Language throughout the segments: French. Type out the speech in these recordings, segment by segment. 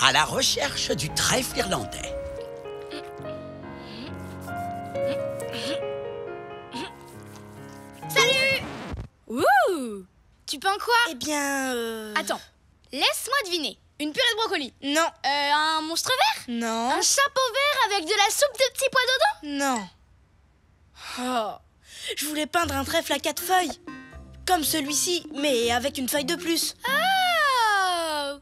à la recherche du trèfle irlandais. Salut! Ouh! Tu peins quoi? Eh bien, Attends, laisse-moi deviner. Une purée de brocoli? Non. Un monstre vert? Non. Un chapeau vert avec de la soupe de petits pois dedans? Non. Oh, je voulais peindre un trèfle à 4 feuilles. Comme celui-ci, mais avec une feuille de plus. Ah!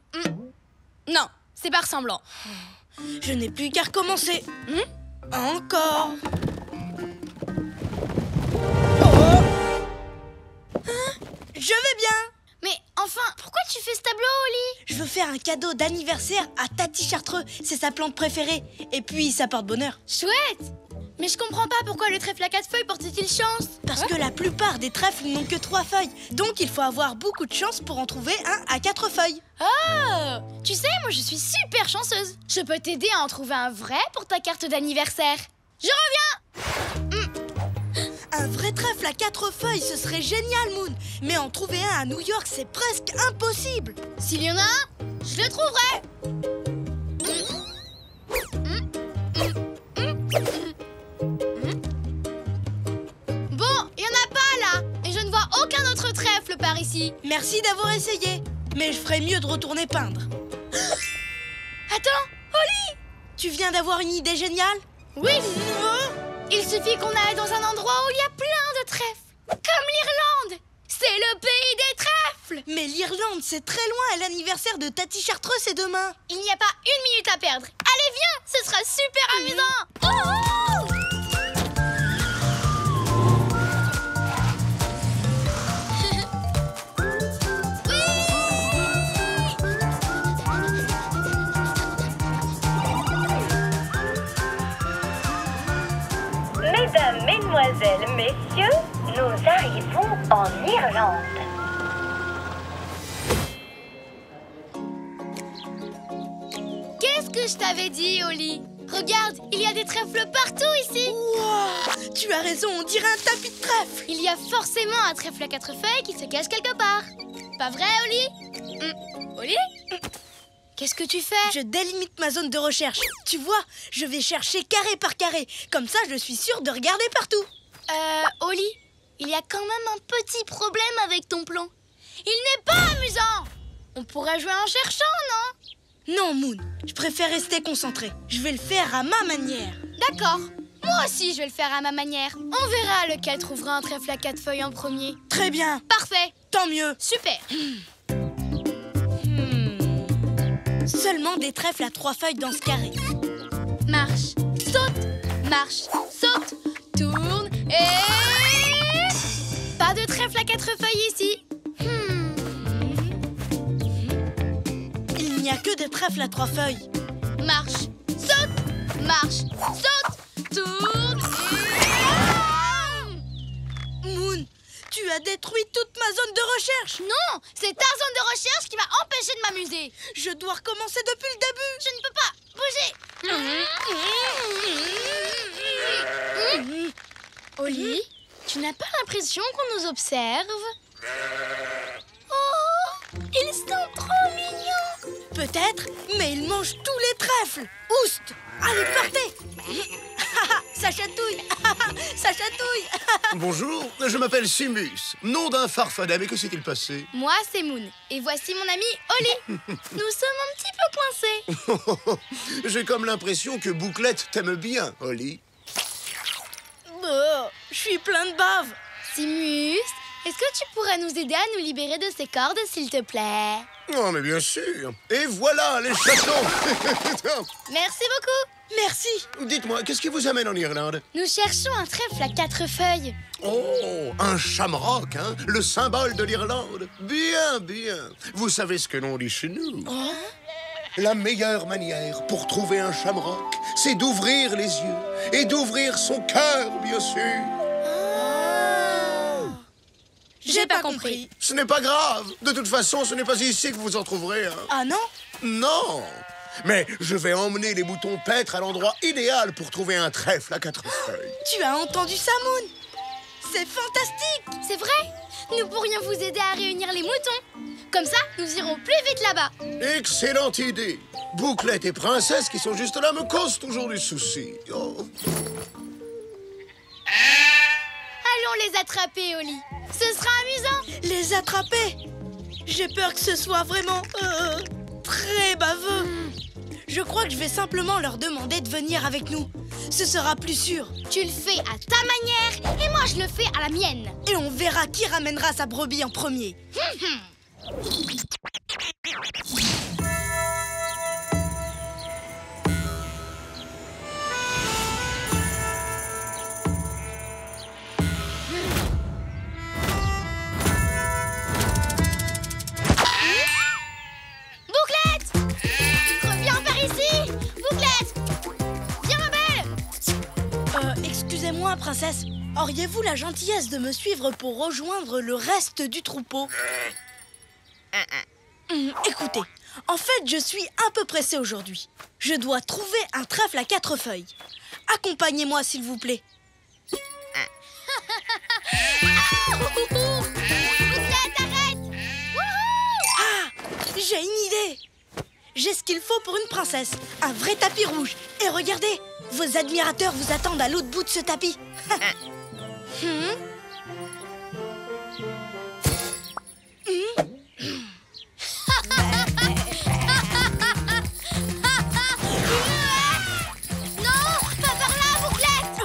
Non, c'est pas ressemblant. Je n'ai plus qu'à recommencer. Encore. Oh. Hein? Je vais bien. Mais enfin, pourquoi tu fais ce tableau, Oli? Je veux faire un cadeau d'anniversaire à Tati Chartreux. C'est sa plante préférée. Et puis, ça porte bonheur. Chouette! Mais je comprends pas pourquoi le trèfle à 4 feuilles porte-t-il chance? Parce que la plupart des trèfles n'ont que 3 feuilles. Donc, il faut avoir beaucoup de chance pour en trouver un à 4 feuilles. Oh! Tu sais, moi je suis super chanceuse. Je peux t'aider à en trouver un vrai pour ta carte d'anniversaire. Je reviens! Un vrai trèfle à 4 feuilles, ce serait génial, Moon. Mais en trouver un à New York, c'est presque impossible. S'il y en a un, je le trouverai. Bon, il y en a pas là. Et je ne vois aucun autre trèfle par ici. Merci d'avoir essayé. Mais je ferais mieux de retourner peindre. Attends, Oli! Tu viens d'avoir une idée géniale? Oui. Il suffit qu'on aille dans un endroit où il y a plein de trèfles. Comme l'Irlande. C'est le pays des trèfles. Mais l'Irlande, c'est très loin et l'anniversaire de Tati Chartreux, c'est demain. Il n'y a pas une minute à perdre. Allez, viens, ce sera super amusant. Oh! Mesdames, Mesdemoiselles, Messieurs, nous arrivons en Irlande. Qu'est-ce que je t'avais dit, Oli? Regarde, il y a des trèfles partout ici. Wow, tu as raison, on dirait un tapis de trèfle. Il y a forcément un trèfle à 4 feuilles qui se cache quelque part. Pas vrai, Oli? Oli? Qu'est-ce que tu fais? Je délimite ma zone de recherche. Tu vois, je vais chercher carré par carré. Comme ça, je suis sûre de regarder partout. Oli, il y a quand même un petit problème avec ton plan. Il n'est pas amusant. On pourrait jouer en cherchant, non? Non, Moon, je préfère rester concentrée. Je vais le faire à ma manière. D'accord. Moi aussi, je vais le faire à ma manière. On verra lequel trouvera un trèfle à 4 feuilles en premier. Très bien. Parfait. Tant mieux. Super. Seulement des trèfles à 3 feuilles dans ce carré. Marche, saute, tourne et... Pas de trèfle à 4 feuilles ici. Il n'y a que des trèfles à 3 feuilles. Marche, saute, tourne et... Moon, tu as détruit toute ma zone de recherche. Non, c'est ta zone de recherche qui m'a empêché de m'amuser. Je dois recommencer depuis le début. Je ne peux pas bouger. Oli, tu n'as pas l'impression qu'on nous observe? Oh, ils sont trop mignons. Peut-être, mais ils mangent tous les trèfles. Oust! Allez, partez. Ça chatouille. Ça chatouille. Bonjour, je m'appelle Simus, nom d'un farfadet, mais que s'est-il passé? Moi, c'est Moon. Et voici mon ami Oli. Nous sommes un petit peu coincés. J'ai comme l'impression que Bouclette t'aime bien, Oli. Je suis plein de bave. Simus, est-ce que tu pourrais nous aider à nous libérer de ces cordes, s'il te plaît? Oh, mais bien sûr. Et voilà, les chatons. Merci beaucoup. Merci. Dites-moi, qu'est-ce qui vous amène en Irlande? Nous cherchons un trèfle à 4 feuilles. Oh, un shamrock, hein? Le symbole de l'Irlande. Bien, bien. Vous savez ce que l'on dit chez nous? La meilleure manière pour trouver un shamrock, c'est d'ouvrir les yeux et d'ouvrir son cœur, bien sûr. J'ai pas compris. Ce n'est pas grave. De toute façon, ce n'est pas ici que vous en trouverez un. Ah non? Non. Mais je vais emmener les boutons paîtres à l'endroit idéal pour trouver un trèfle à 4 feuilles. Tu as entendu ça, Moon? C'est fantastique. C'est vrai? nous pourrions vous aider à réunir les moutons. Comme ça, nous irons plus vite là-bas. Excellente idée. Bouclette et Princesse qui sont juste là me causent toujours du souci. Oh. Allons les attraper, Oli. Ce sera amusant. Les attraper? J'ai peur que ce soit vraiment très baveux. Je crois que je vais simplement leur demander de venir avec nous. Ce sera plus sûr. Tu le fais à ta manière et moi je le fais à la mienne. Et on verra qui ramènera sa brebis en premier. Bouclette! Reviens par ici! Bouclette! Viens, ma belle! Excusez-moi, princesse. Auriez-vous la gentillesse de me suivre pour rejoindre le reste du troupeau? Écoutez, en fait, je suis un peu pressée aujourd'hui. Je dois trouver un trèfle à 4 feuilles. Accompagnez-moi, s'il vous plaît. Bouclette, arrête! Ah! J'ai une idée! J'ai ce qu'il faut pour une princesse. Un vrai tapis rouge. Et regardez, vos admirateurs vous attendent à l'autre bout de ce tapis. Non, pas par là, Bouclette!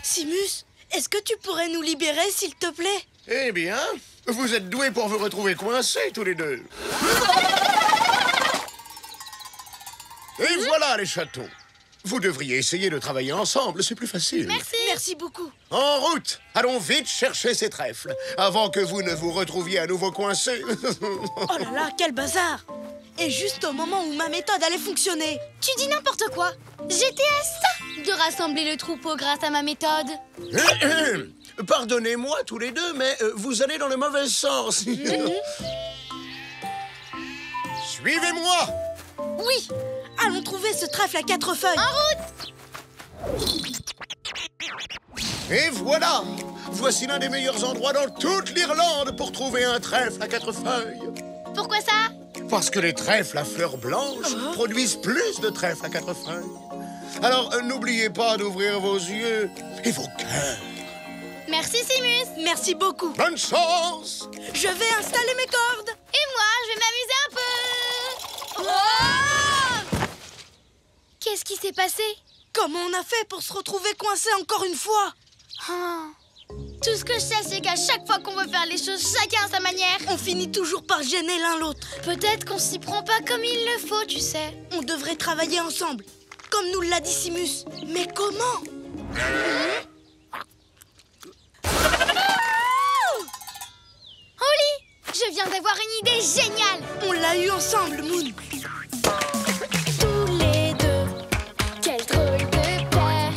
Simus, est-ce que tu pourrais nous libérer, s'il te plaît? Eh bien, vous êtes doués pour vous retrouver coincés tous les deux. Et voilà les chatons. Vous devriez essayer de travailler ensemble, c'est plus facile. Merci. Merci beaucoup. En route! Allons vite chercher ces trèfles, avant que vous ne vous retrouviez à nouveau coincés. Oh là là, quel bazar! Et juste au moment où ma méthode allait fonctionner. Tu dis n'importe quoi. J'étais à ça de rassembler le troupeau grâce à ma méthode. Pardonnez-moi tous les deux, mais vous allez dans le mauvais sens. Suivez-moi! Oui! Allons trouver ce trèfle à 4 feuilles. En route! Et voilà! Voici l'un des meilleurs endroits dans toute l'Irlande pour trouver un trèfle à 4 feuilles. Pourquoi ça? Parce que les trèfles à fleurs blanches produisent plus de trèfles à 4 feuilles. Alors, n'oubliez pas d'ouvrir vos yeux et vos cœurs. Merci, Simus. Merci beaucoup. Bonne chance! Je vais installer mes cordes. Et moi, je vais m'amuser un peu. Oh! Qu'est-ce qui s'est passé? Comment on a fait pour se retrouver coincés encore une fois? Tout ce que je sais, c'est qu'à chaque fois qu'on veut faire les choses chacun à sa manière, On finit toujours par gêner l'un l'autre. peut-être qu'on s'y prend pas comme il le faut, tu sais. On devrait travailler ensemble, comme nous l'a dit Simus. Mais comment? Oli, je viens d'avoir une idée géniale. On l'a eu ensemble, Moon. Tous les deux, quel drôle de paire,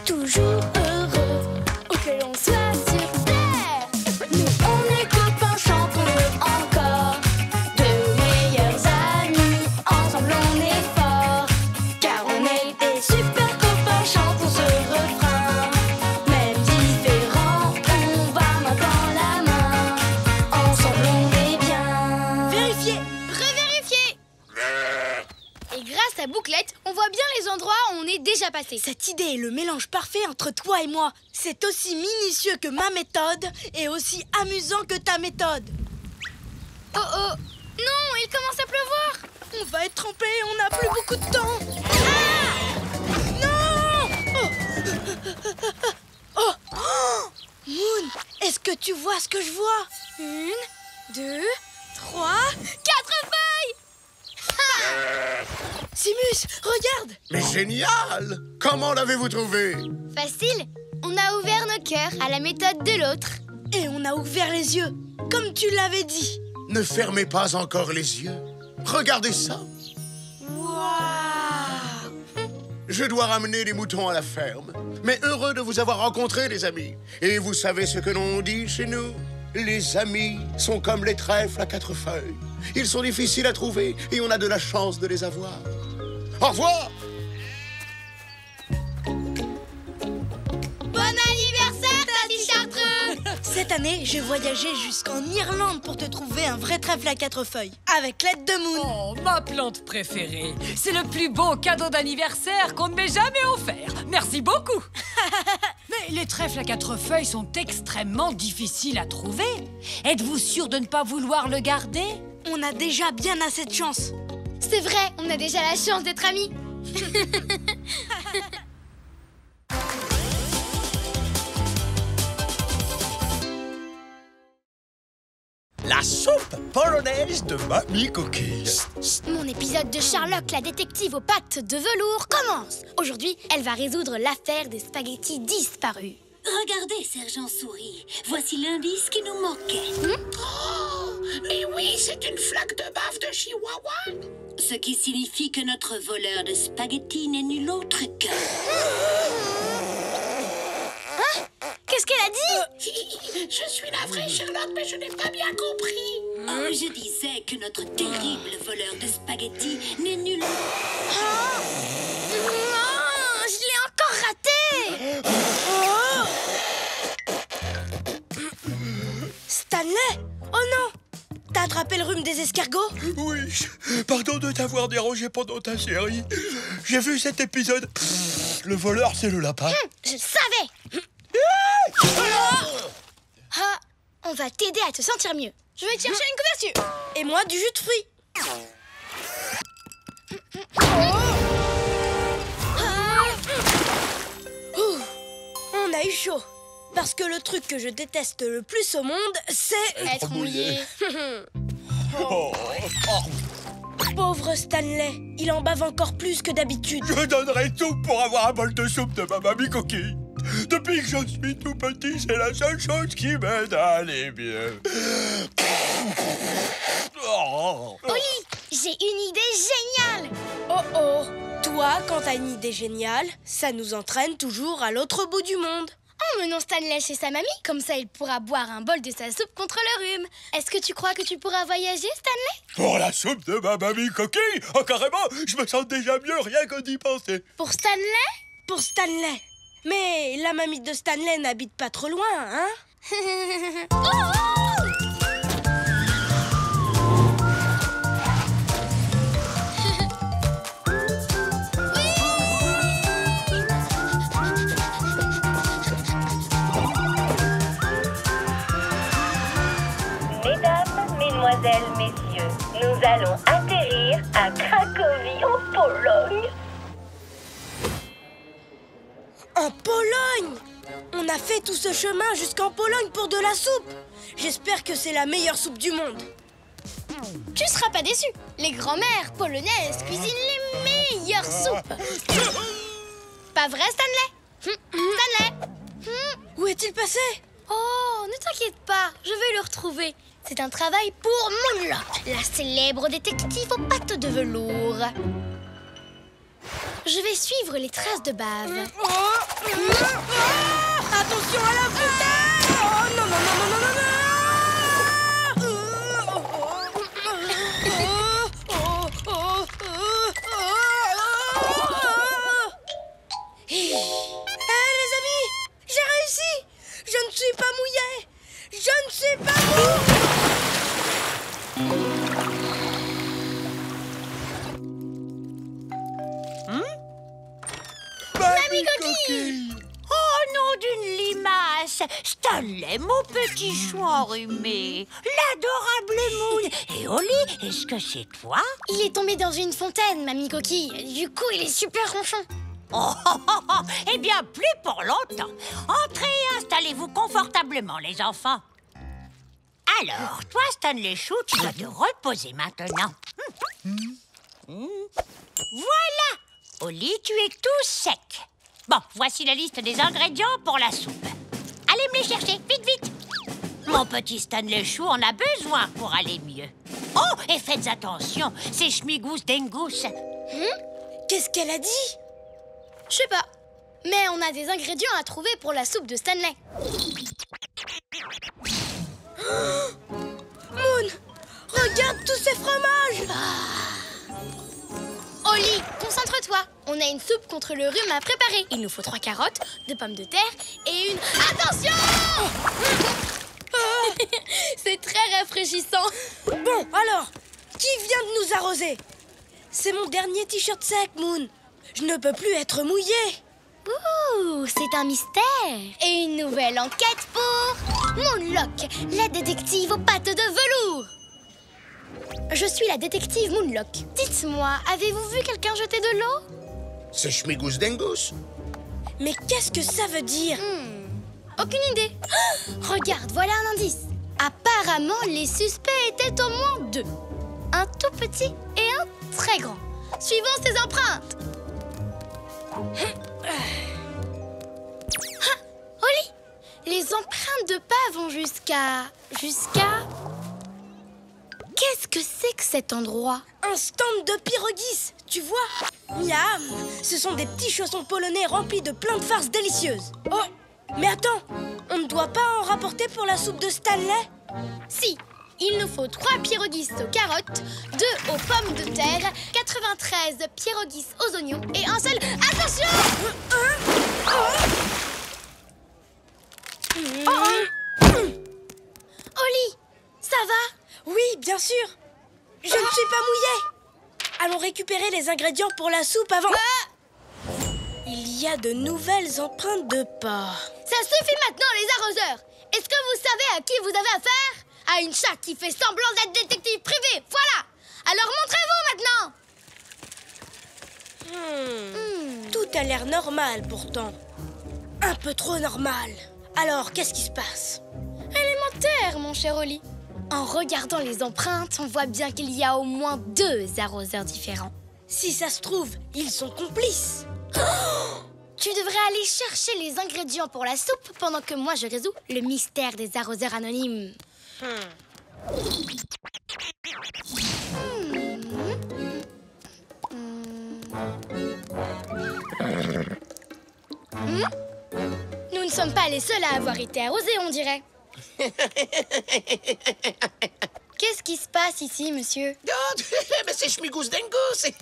toujours heureux, où que l'on soit sur terre. Nous on est copains, chantons-le encore, de meilleurs amis, ensemble on est forts, car on est des super copains, chantons ce refrain. Même différents, on va main dans la main, ensemble on est bien. Vérifiez. Revérifier. Et grâce à Bouclette, on voit bien les endroits où on est déjà passé. Cette idée est le mélange parfait entre toi et moi. C'est aussi minutieux que ma méthode et aussi amusant que ta méthode. Oh oh. Non, il commence à pleuvoir. On va être trempés, on n'a plus beaucoup de temps. Non! Oh! Oh! Moon, est-ce que tu vois ce que je vois? 1, 2, 3... 4 feuilles. Simus, regarde! Mais génial! Comment l'avez-vous trouvé? Facile. On a ouvert nos cœurs à la méthode de l'autre. Et on a ouvert les yeux, comme tu l'avais dit. Ne fermez pas encore les yeux. Regardez ça. Waouh! Je dois ramener les moutons à la ferme. Mais heureux de vous avoir rencontrés, les amis. Et vous savez ce que l'on dit chez nous? Les amis sont comme les trèfles à 4 feuilles. Ils sont difficiles à trouver et on a de la chance de les avoir. Au revoir! Bon anniversaire, Tati Chartreux! Cette année, j'ai voyagé jusqu'en Irlande pour te trouver un vrai trèfle à 4 feuilles, avec l'aide de Moon. Oh, ma plante préférée. C'est le plus beau cadeau d'anniversaire qu'on ne m'ait jamais offert. Merci beaucoup. Mais les trèfles à 4 feuilles sont extrêmement difficiles à trouver. Êtes-vous sûr de ne pas vouloir le garder? On a déjà bien assez de chance. C'est vrai, on a déjà la chance d'être amis. La soupe polonaise de Mamie Coquille. Mon épisode de Sherlock, la détective aux pattes de velours, commence. Aujourd'hui, elle va résoudre l'affaire des spaghettis disparus. Regardez, Sergent Souris. Voici l'indice qui nous manquait. Mais oui, c'est une flaque de bave de Chihuahua. Ce qui signifie que notre voleur de spaghettis n'est nul autre que... Qu'est-ce qu'elle a dit? Je suis navrée, Sherlock, mais je n'ai pas bien compris. Oh, je disais que notre terrible voleur de spaghettis n'est nul autre... Oh, je l'ai encore raté! Stanley! Oh non! T'as attrapé le rhume des escargots? Oui, pardon de t'avoir dérangé pendant ta série. J'ai vu cet épisode. Le voleur, c'est le lapin. Je le savais! Ah, on va t'aider à te sentir mieux. Je vais te chercher une couverture. Et moi, du jus de fruits. Ouh, on a eu chaud. Parce que le truc que je déteste le plus au monde, c'est... Être mouillé. Pauvre Stanley, il en bave encore plus que d'habitude. Je donnerais tout pour avoir un bol de soupe de ma mamie Coquille. Depuis que je suis tout petit, c'est la seule chose qui m'aide à aller bien. Oli, j'ai une idée géniale. Oh oh, toi, quand t'as une idée géniale, ça nous entraîne toujours à l'autre bout du monde. Emmenons Stanley chez sa mamie, comme ça il pourra boire un bol de sa soupe contre le rhume. Est-ce que tu crois que tu pourras voyager, Stanley? Pour la soupe de ma mamie Coquille, oh carrément, je me sens déjà mieux rien que d'y penser. Pour Stanley? Pour Stanley. Mais la mamie de Stanley n'habite pas trop loin, hein? Mesdames, mesdemoiselles, messieurs, nous allons atterrir à Cracovie en Pologne. En Pologne! On a fait tout ce chemin jusqu'en Pologne pour de la soupe. J'espère que c'est la meilleure soupe du monde. Tu seras pas déçu. Les grands-mères polonaises cuisinent les meilleures soupes. Pas vrai, Stanley? Stanley? Où est-il passé? Oh, ne t'inquiète pas, je vais le retrouver. C'est un travail pour Moonlock, la célèbre détective aux pattes de velours. Je vais suivre les traces de bave. Attention à la foutaise! Oh non, non, non, non, non, non, non! Les amis, j'ai réussi! Je ne suis pas mouillé! Je ne suis pas mouillé! Mamie Coquille! Oh nom d'une limace! Stanley, mon petit chou enrhumé! L'adorable Moon! Et Oli, est-ce que c'est toi? Il est tombé dans une fontaine, Mamie Coquille. Du coup, il est super ronchon. Oh, eh bien, plus pour longtemps. Entrez et installez-vous confortablement, les enfants. Alors, toi, Stanley Chou, tu vas te reposer maintenant. Voilà! Oli, tu es tout sec. Bon, voici la liste des ingrédients pour la soupe. Allez me les chercher, vite, vite. Mon petit Stanley Chou en a besoin pour aller mieux. Oh, et faites attention, c'est Schmigus Dengus. Qu'est-ce qu'elle a dit? Je sais pas. Mais on a des ingrédients à trouver pour la soupe de Stanley. Moon, regarde tous ces fromages. Oli, concentre-toi. On a une soupe contre le rhume à préparer. Il nous faut 3 carottes, 2 pommes de terre et une... Attention! C'est très rafraîchissant. Bon, alors, qui vient de nous arroser? C'est mon dernier t-shirt sec, Moon. Je ne peux plus être mouillé. Ouh, c'est un mystère. Et une nouvelle enquête pour Moonlock, la détective aux pattes de velours. Je suis la détective Moonlock. Dites-moi, avez-vous vu quelqu'un jeter de l'eau? C'est Schmigus Dengus. Mais qu'est-ce que ça veut dire? Aucune idée. Regarde, voilà un indice. Apparemment, les suspects étaient au moins 2. Un tout petit et un très grand. Suivons ces empreintes. Oli, les empreintes de pas vont jusqu'à... Qu'est-ce que c'est que cet endroit? Un stand de pierogis, tu vois? Miam! Ce sont des petits chaussons polonais remplis de plein de farces délicieuses. Oh, mais attends, on ne doit pas en rapporter pour la soupe de Stanley? Si, il nous faut 3 pierogis aux carottes, 2 aux pommes de terre, 93 pierogis aux oignons et un seul... Attention! Oli, ça va? Oui, bien sûr. Je ne suis pas mouillée. Allons récupérer les ingrédients pour la soupe avant... Il y a de nouvelles empreintes de pas. Ça suffit maintenant, les arroseurs. Est-ce que vous savez à qui vous avez affaire? À une chatte qui fait semblant d'être détective privé, voilà. Alors montrez-vous maintenant. Tout a l'air normal pourtant. Un peu trop normal. Alors, qu'est-ce qui se passe? Élémentaire, mon cher Oli. En regardant les empreintes, on voit bien qu'il y a au moins 2 arroseurs différents. Si ça se trouve, ils sont complices. Tu devrais aller chercher les ingrédients pour la soupe pendant que moi je résous le mystère des arroseurs anonymes. Nous ne sommes pas les seuls à avoir été arrosés, on dirait. Qu'est-ce qui se passe ici, monsieur? Oh, mais c'est Schmigus Dengus.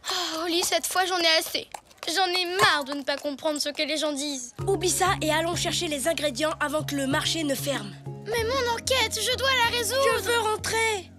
Oh, Oli, cette fois j'en ai assez. J'en ai marre de ne pas comprendre ce que les gens disent. Oublie ça et allons chercher les ingrédients avant que le marché ne ferme. Mais mon enquête, je dois la résoudre. Je veux rentrer.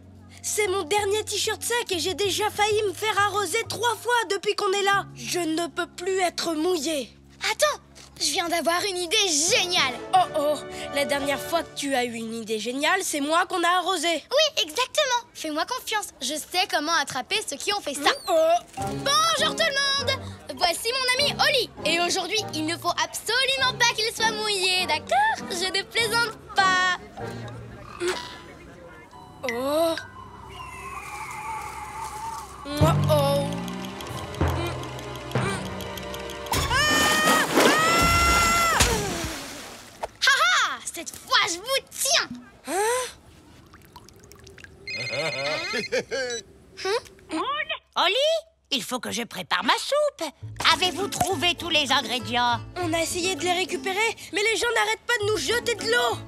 C'est mon dernier t-shirt sec et j'ai déjà failli me faire arroser 3 fois depuis qu'on est là. Je ne peux plus être mouillée. Attends, je viens d'avoir une idée géniale. Oh, la dernière fois que tu as eu une idée géniale, c'est moi qu'on a arrosé. Oui, exactement. Fais-moi confiance. Je sais comment attraper ceux qui ont fait ça. Bonjour tout le monde. Voici mon ami Oli. Et aujourd'hui, il ne faut absolument pas qu'il soit mouillé, d'accord? Je ne plaisante pas. Oh. Haha, cette fois, je vous tiens. Oli, il faut que je prépare ma soupe. Avez-vous trouvé tous les ingrédients? On a essayé de les récupérer, mais les gens n'arrêtent pas de nous jeter de l'eau.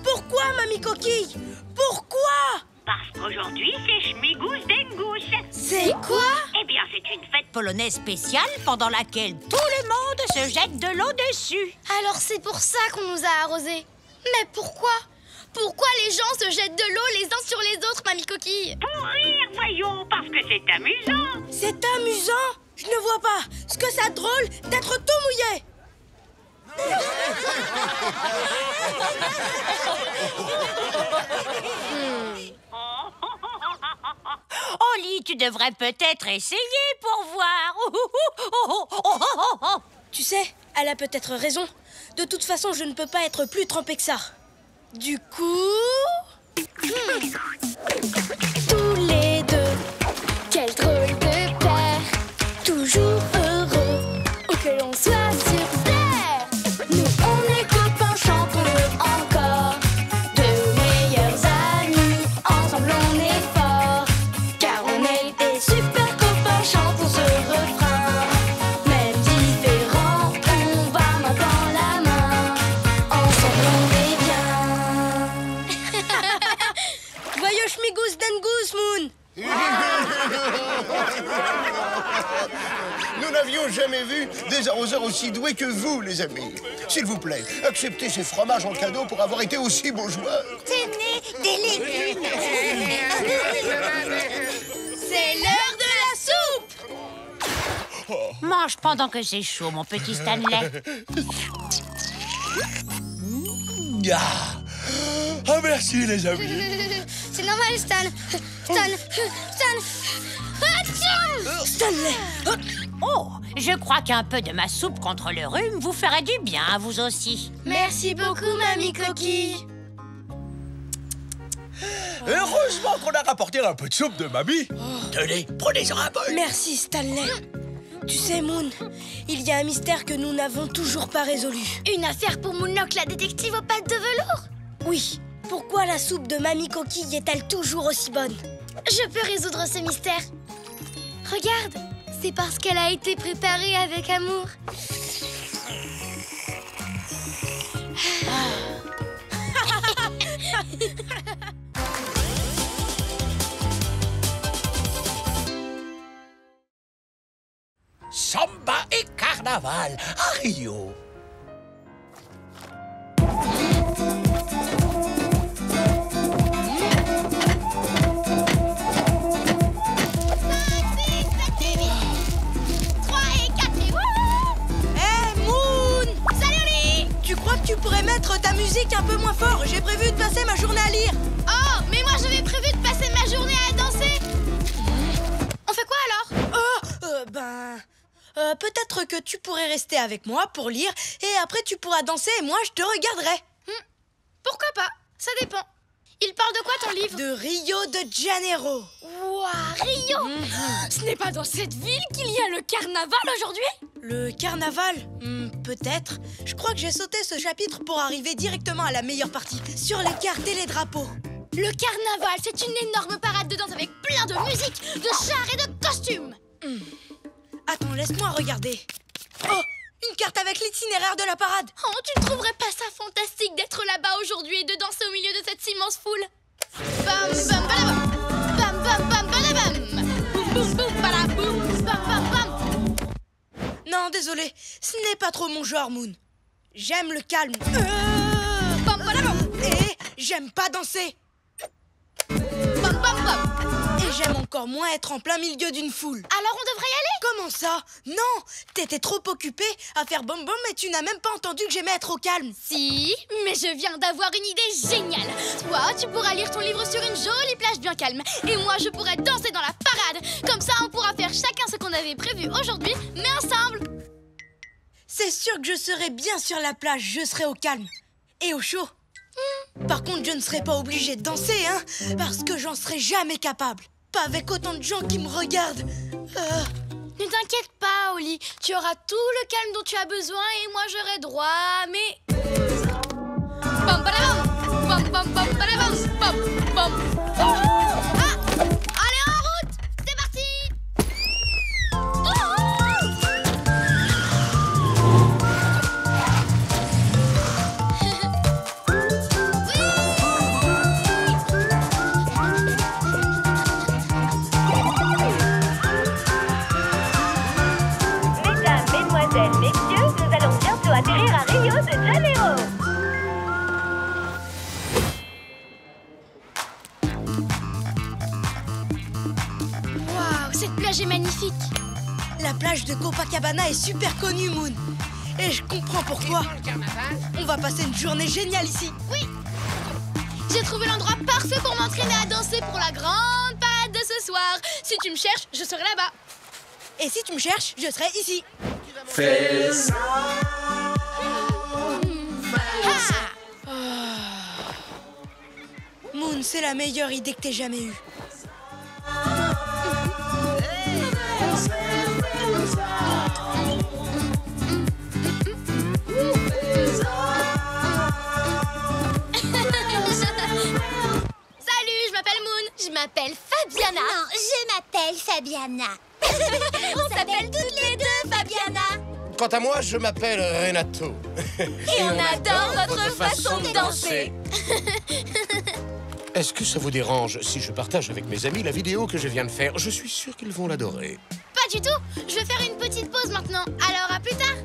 Pourquoi, Mamie Coquille? Pourquoi? Parce qu'aujourd'hui, c'est Schmigus Dengus. C'est quoi? Eh bien, c'est une fête. Polonaise spéciale pendant laquelle tout le monde se jette de l'eau dessus. Alors c'est pour ça qu'on nous a arrosés. Mais pourquoi? Pourquoi les gens se jettent de l'eau les uns sur les autres, Mamie Coquille? Pour rire, voyons, parce que c'est amusant. C'est amusant? Je ne vois pas ce que ça drôle d'être tout mouillé. Oli, tu devrais peut-être essayer pour voir. Tu sais, elle a peut-être raison. De toute façon, je ne peux pas être plus trempée que ça. Du coup... Tous les deux, quel drôle de paire. Toujours heureux, où que l'on soit sur terre. Nous on est copains, chantons-le encore. Deux meilleurs amis, ensemble on est forts. Car on est des super copains, chantons ce refrain. Même différents, on va main dans la main. Ensemble on est bien. aussi doué que vous, les amis. S'il vous plaît, acceptez ces fromages en cadeau pour avoir été aussi beaux joueurs. Tenez, des légumes. C'est l'heure de la soupe! Mange pendant que c'est chaud, mon petit Stanley. Ah, merci, les amis. C'est normal, Stan. Stanley! Oh, je crois qu'un peu de ma soupe contre le rhume vous ferait du bien à vous aussi. Merci beaucoup, Mamie Coquille. Heureusement qu'on a rapporté un peu de soupe de mamie. Tenez, prenez-en un bol. Merci, Stanley. Tu sais, Moon, il y a un mystère que nous n'avons toujours pas résolu. Une affaire pour Moonlock, la détective aux pattes de velours. Oui, pourquoi la soupe de Mamie Coquille est-elle toujours aussi bonne? Je peux résoudre ce mystère. Regarde, c'est parce qu'elle a été préparée avec amour. Samba et carnaval à Rio. Tu pourrais mettre ta musique un peu moins fort. J'ai prévu de passer ma journée à lire. Oh, mais moi j'avais prévu de passer ma journée à danser. On fait quoi alors? Peut-être que tu pourrais rester avec moi pour lire et après tu pourras danser et moi je te regarderai. Pourquoi pas? Ça dépend. Il parle de quoi ton livre? De Rio de Janeiro. Ouah, Rio! Ce n'est pas dans cette ville qu'il y a le carnaval aujourd'hui? Le carnaval? Peut-être. Je crois que j'ai sauté ce chapitre pour arriver directement à la meilleure partie, sur les cartes et les drapeaux. Le carnaval, c'est une énorme parade de danse avec plein de musique, de chars et de costumes. Attends, laisse-moi regarder. Oh, une carte avec l'itinéraire de la parade. Oh, tu ne trouverais pas ça fantastique d'être là-bas aujourd'hui et de danser au milieu de cette immense foule? Bam, bam, balabam. Bam, bam, bam, balabam. Boum, boum, boum, balaboum. Bam, bam, bam. Non, désolé, ce n'est pas trop mon genre, Moon. J'aime le calme. Bam, balabam. Et j'aime pas danser. Bam, bam, bam. Et j'aime encore moins être en plein milieu d'une foule. Alors on devrait y aller? Comment ça? Non, t'étais trop occupée à faire bom bom et tu n'as même pas entendu que j'aimais être au calme. Si, mais je viens d'avoir une idée géniale. Toi, tu pourras lire ton livre sur une jolie plage bien calme. Et moi, je pourrais danser dans la parade. Comme ça, on pourra faire chacun ce qu'on avait prévu aujourd'hui, mais ensemble. C'est sûr que je serai bien sur la plage, je serai au calme. Et au chaud. Par contre, je ne serai pas obligée de danser, hein, parce que j'en serai jamais capable. Pas avec autant de gens qui me regardent. Ne t'inquiète pas, Oli. Tu auras tout le calme dont tu as besoin et moi j'aurai droit à mes... Bam, badabam. Bam, bam, bam, badabam. Bam, bam. Ah! Allez, en route! C'est parti! Messieurs, nous allons bientôt atterrir à Rio de Janeiro. Waouh, cette plage est magnifique. La plage de Copacabana est super connue, Moon. Et je comprends pourquoi. On va passer une journée géniale ici. Oui. J'ai trouvé l'endroit parfait pour m'entraîner à danser pour la grande parade de ce soir. Si tu me cherches, je serai là-bas. Et si tu me cherches, je serai ici. Fais ça. Moon, c'est la meilleure idée que t'aies jamais eue. Salut, je m'appelle Moon. Je m'appelle Fabiana. Non, je m'appelle Fabiana. On s'appelle toutes les deux Fabiana. Quant à moi, je m'appelle Renato. Et on adore votre façon de danser. Est-ce que ça vous dérange si je partage avec mes amis la vidéo que je viens de faire? Je suis sûr qu'ils vont l'adorer. Pas du tout. Je vais faire une petite pause maintenant. Alors à plus tard.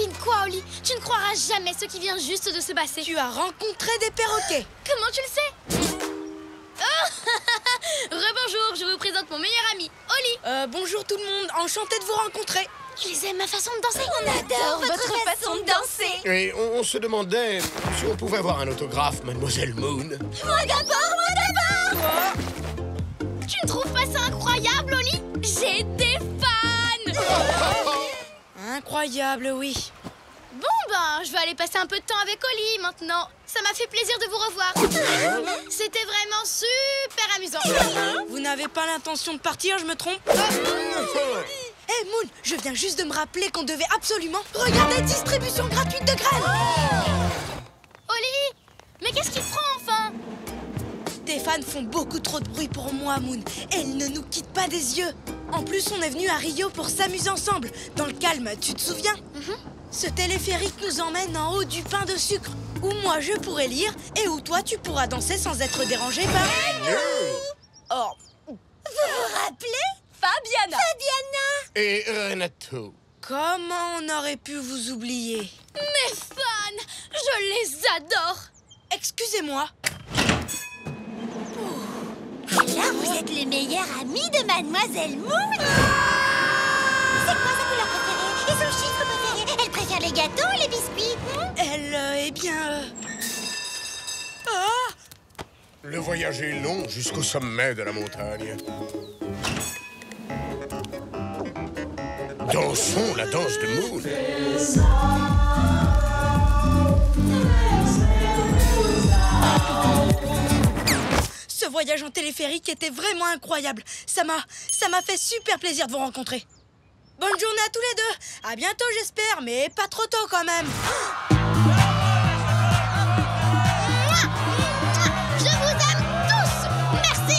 Devine quoi, Oli? Tu ne croiras jamais ce qui vient juste de se passer. Tu as rencontré des perroquets. Comment tu le sais? Rebonjour, je vous présente mon meilleur ami, Oli. Bonjour tout le monde, enchanté de vous rencontrer. Ils aiment ma façon de danser. On adore votre façon de danser. Et on se demandait si on pouvait avoir un autographe, Mademoiselle Moon. Moi d'abord. Tu ne trouves pas ça incroyable, Oli? J'ai des fans. Incroyable, oui. Bon, ben, je vais aller passer un peu de temps avec Oli maintenant. Ça m'a fait plaisir de vous revoir. C'était vraiment super amusant. Vous n'avez pas l'intention de partir, je me trompe? Hé, Moon, je viens juste de me rappeler qu'on devait absolument regarder distribution gratuite de graines. Oli, mais qu'est-ce qu'il prend enfin? Tes fans font beaucoup trop de bruit pour moi, Moon. Elles ne nous quittent pas des yeux. En plus, on est venus à Rio pour s'amuser ensemble. Dans le calme, tu te souviens? Ce téléphérique nous emmène en haut du pain de sucre, où moi je pourrais lire et où toi tu pourras danser sans être dérangé par... Oh. Vous vous rappelez? Fabiana. Et Renato. Comment on aurait pu vous oublier? Mes fans, je les adore. Excusez-moi. Là, vous êtes les meilleurs amis de Mademoiselle Moon. C'est quoi sa couleur préférée et son chiffre préféré? Elle préfère les gâteaux ou les biscuits? Elle, eh bien... Ah! Le voyage est long jusqu'au sommet de la montagne. Dansons la danse de Moon. Ce voyage en téléphérique était vraiment incroyable. Ça m'a fait super plaisir de vous rencontrer. Bonne journée à tous les deux. À bientôt, j'espère, mais pas trop tôt quand même. Je vous aime tous. Merci,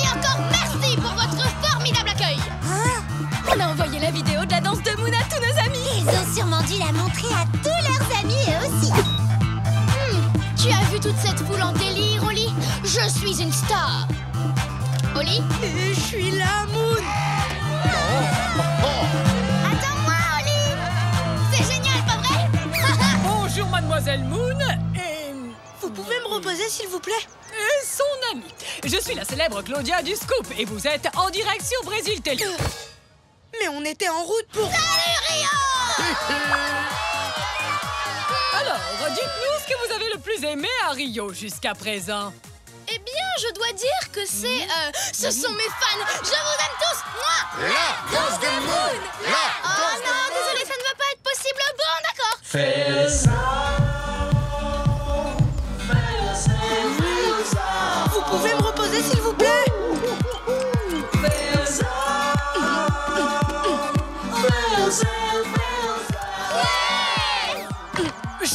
encore merci pour votre formidable accueil. On a envoyé la vidéo de la danse de Moon à tous nos amis. Ils ont sûrement dû la montrer à tous leurs amis eux aussi. Tu as vu toute cette foule en délire, Oli? Je suis une star. Oli? Et je suis là, Moon. Attends-moi, Oli. C'est génial, pas vrai? Bonjour, Mademoiselle Moon et... Vous pouvez me reposer, s'il vous plaît? et son amie. Je suis la célèbre Claudia du Scoop et vous êtes en direct sur Brésil Télé. Mais on était en route pour... Salut, Rio. Alors, dites-nous ce que vous avez le plus aimé à Rio jusqu'à présent. Eh bien, je dois dire que c'est... ce sont mes fans. Je vous aime tous. Moi. La danse de Moon. Oh non, désolé, ça ne va pas être possible. Bon, d'accord. Vous pouvez me reposer, s'il vous plaît?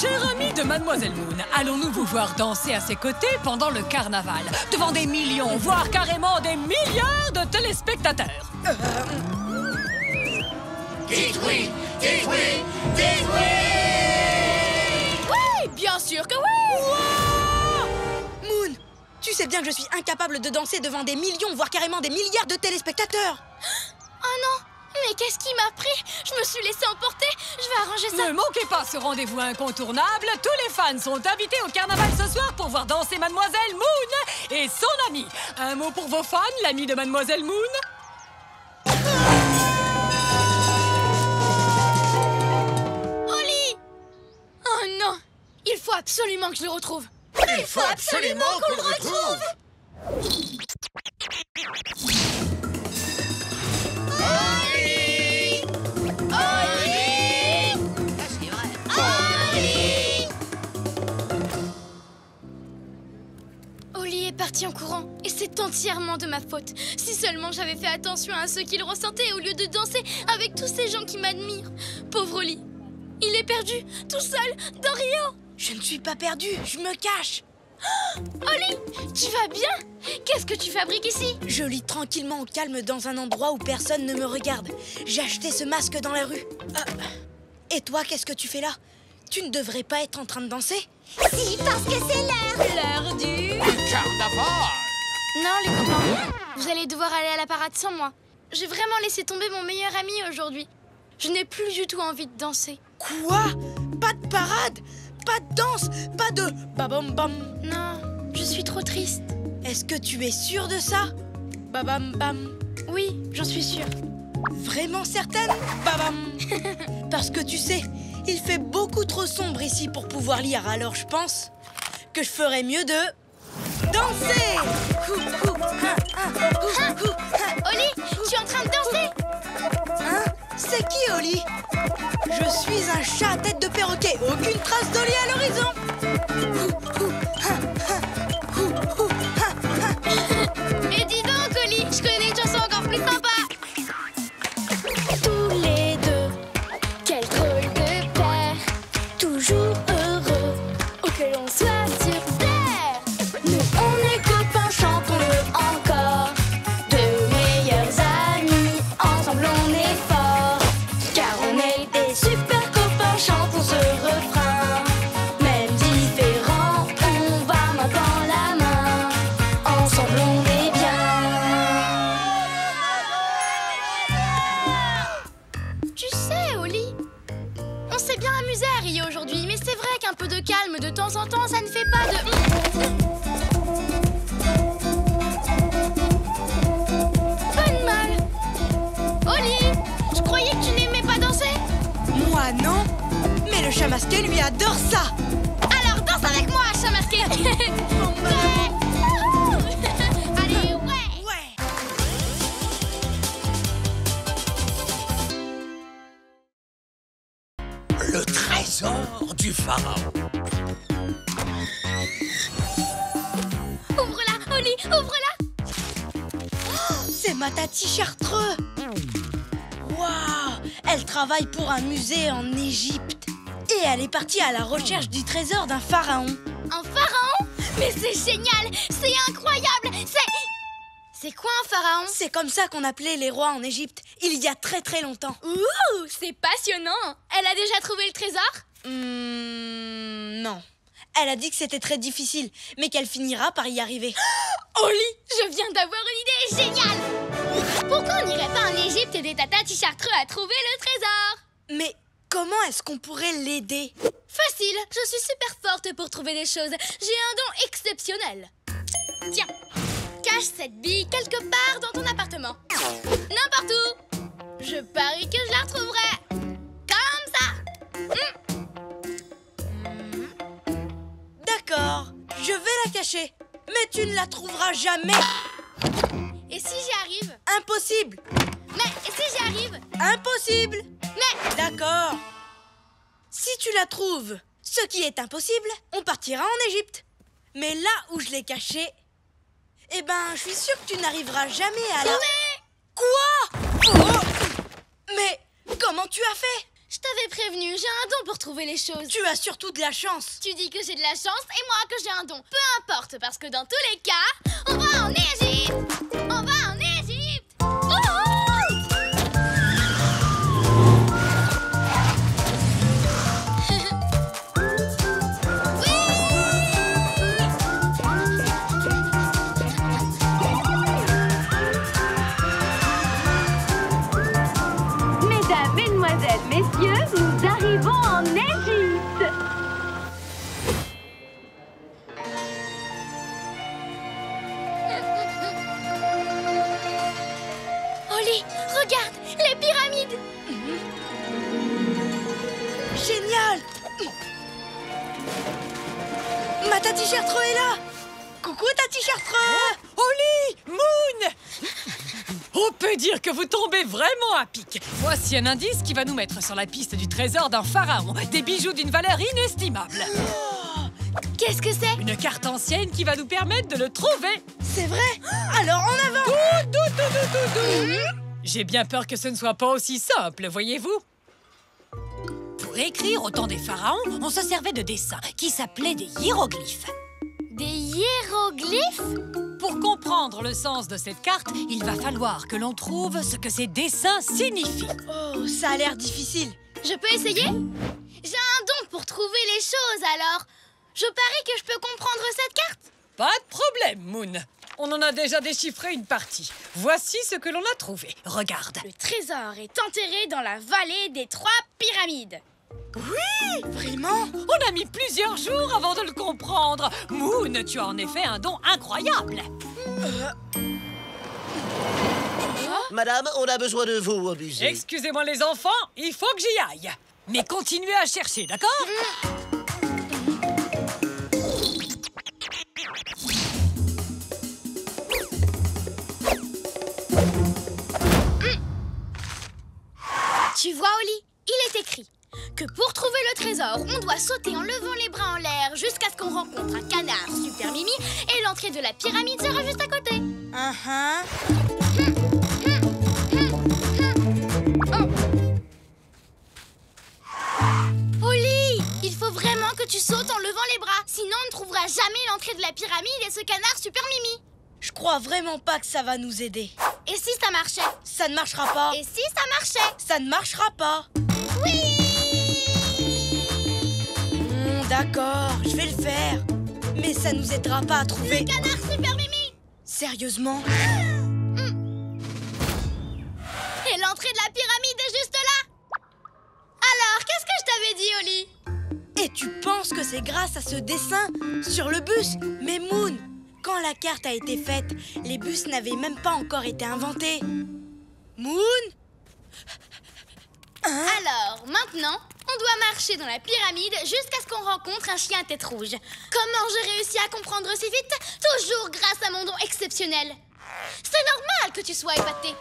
Cher ami de Mademoiselle Moon, allons-nous vous voir danser à ses côtés pendant le carnaval, devant des millions, voire carrément des milliards de téléspectateurs? Dites oui, dites oui, dites oui. Oui, bien sûr que oui. Moon, tu sais bien que je suis incapable de danser devant des millions, voire carrément des milliards de téléspectateurs. Oh non, mais qu'est-ce qui m'a pris? Je me suis laissée emporter. Je vais arranger ça. Ne manquez pas ce rendez-vous incontournable. Tous les fans sont invités au carnaval ce soir pour voir danser Mademoiselle Moon et son ami. Un mot pour vos fans, l'ami de Mademoiselle Moon? Oli! Oh non! Il faut absolument que je le retrouve. Il faut absolument qu'on le retrouve. Oli! Oli! Oli! Oli est parti en courant et c'est entièrement de ma faute. Si seulement j'avais fait attention à ce qu'il ressentait au lieu de danser avec tous ces gens qui m'admirent. Pauvre Oli, il est perdu, tout seul, dans Rio. Je ne suis pas perdue, je me cache. Oli, tu vas bien? Qu'est-ce que tu fabriques ici? Je lis tranquillement au calme dans un endroit où personne ne me regarde. J'ai acheté ce masque dans la rue. Et toi, qu'est-ce que tu fais là? Tu ne devrais pas être en train de danser? Si, parce que c'est l'heure du... Carnaval. Non, les copains, vous allez devoir aller à la parade sans moi. J'ai vraiment laissé tomber mon meilleur ami aujourd'hui. Je n'ai plus du tout envie de danser. Quoi? Pas de parade? Pas de danse? Pas de babam bam? Non, je suis trop triste. Est-ce que tu es sûre de ça? Babam bam? Oui, j'en suis sûre. Vraiment certaine? Babam! Parce que tu sais, il fait beaucoup trop sombre ici pour pouvoir lire, alors je pense que je ferais mieux de danser! Oli, tu es en train de danser? Hein? C'est qui, Oli? Je suis un chat à tête de perroquet. Aucune trace d'Oli à l'horizon. Et dis donc, Oli, je connais une chanson encore plus sympa. Tous les deux, quel drôle de paire, toujours heureux, où que l'on soit sur terre. Nous on est copains, chantons-le encore, de meilleurs amis, ensemble on est forts, car on est des super copains, chantons ce refrain. Même différents, on va main dans la main, ensemble on est bien. Tu sais, Oli, on s'est bien amusé à Rio aujourd'hui, mais c'est vrai qu'un peu de calme de temps en temps, ça ne fait pas de... Pas de mal. Oli, je croyais que tu n'aimais pas danser. Moi, non. Mais le chat masqué, lui, adore ça. Alors danse avec moi, chat masqué. Ouais. Allez, ouais. Ouais. Le trésor du pharaon. Ouvre-la, Oli, ouvre-la. C'est ma tati Chartreux. Waouh! Elle travaille pour un musée en Égypte. Et elle est partie à la recherche du trésor d'un pharaon. Un pharaon? Mais c'est génial, c'est incroyable, C'est quoi un pharaon? C'est comme ça qu'on appelait les rois en Égypte, il y a très très longtemps. Ouh, c'est passionnant. Elle a déjà trouvé le trésor? Non. Elle a dit que c'était très difficile, mais qu'elle finira par y arriver. Oli, je viens d'avoir une idée géniale. Pourquoi on n'irait pas en Égypte aider ta tati Chartreux à trouver le trésor? Mais comment est-ce qu'on pourrait l'aider? Facile, je suis super forte pour trouver des choses. J'ai un don exceptionnel. Tiens, cache cette bille quelque part dans ton appartement. N'importe où. Je parie que je la retrouverai. Comme ça. D'accord, je vais la cacher. Mais tu ne la trouveras jamais. Et si j'y arrive? Impossible. Mais et si j'y arrive? Impossible. Mais D'accord. Si tu la trouves, ce qui est impossible, on partira en Égypte. Mais là où je l'ai cachée, eh ben, je suis sûre que tu n'arriveras jamais à la... Mais Quoi? Oh! Mais comment tu as fait? je t'avais prévenu, j'ai un don pour trouver les choses. Tu as surtout de la chance. Tu dis que j'ai de la chance et moi que j'ai un don. Peu importe, parce que dans tous les cas, on va en Égypte. On va en Égypte. Oh! Mesdames, mesdemoiselles, messieurs, nous arrivons en Égypte. Oli, regarde, les pyramides. Génial! Ma tati Chartreux est là! Coucou tati Chartreux! Oli! Moon! On peut dire que vous tombez vraiment à pic. Voici un indice qui va nous mettre sur la piste du trésor d'un pharaon. Des bijoux d'une valeur inestimable. Qu'est-ce que c'est? Une carte ancienne qui va nous permettre de le trouver. C'est vrai? Alors en avant! J'ai bien peur que ce ne soit pas aussi simple, voyez-vous. Pour écrire au temps des pharaons, on se servait de dessins qui s'appelaient des hiéroglyphes. Des hiéroglyphes? Pour comprendre le sens de cette carte, il va falloir que l'on trouve ce que ces dessins signifient. Oh, ça a l'air difficile. Je peux essayer? J'ai un don pour trouver les choses, alors je parie que je peux comprendre cette carte. Pas de problème, Moon. On en a déjà déchiffré une partie. Voici ce que l'on a trouvé. Regarde. Le trésor est enterré dans la vallée des 3 pyramides. Oui! Vraiment? On a mis plusieurs jours avant de le comprendre. Moon, tu as en effet un don incroyable. Madame, on a besoin de vous au musée. Excusez-moi les enfants, il faut que j'y aille. Mais continuez à chercher, d'accord? Tu vois, Oli, il est écrit que pour trouver le trésor, on doit sauter en levant les bras en l'air jusqu'à ce qu'on rencontre un canard super mimi et l'entrée de la pyramide sera juste à côté. Oli, il faut vraiment que tu sautes en levant les bras, sinon on ne trouvera jamais l'entrée de la pyramide et ce canard super mimi. Je crois vraiment pas que ça va nous aider. Et si ça marchait? Ça ne marchera pas. Et si ça marchait? Ça ne marchera pas. Oui! D'accord, je vais le faire. Mais ça nous aidera pas à trouver... Le canard super mimi! Sérieusement? Et l'entrée de la pyramide est juste là! Alors, qu'est-ce que je t'avais dit, Oli? Et tu penses que c'est grâce à ce dessin sur le bus? Mais Moon, quand la carte a été faite, les bus n'avaient même pas encore été inventés. Moon? Alors, maintenant, on doit marcher dans la pyramide jusqu'à ce qu'on rencontre un chien à tête rouge. Comment j'ai réussi à comprendre si vite? Toujours grâce à mon don exceptionnel. C'est normal que tu sois épaté.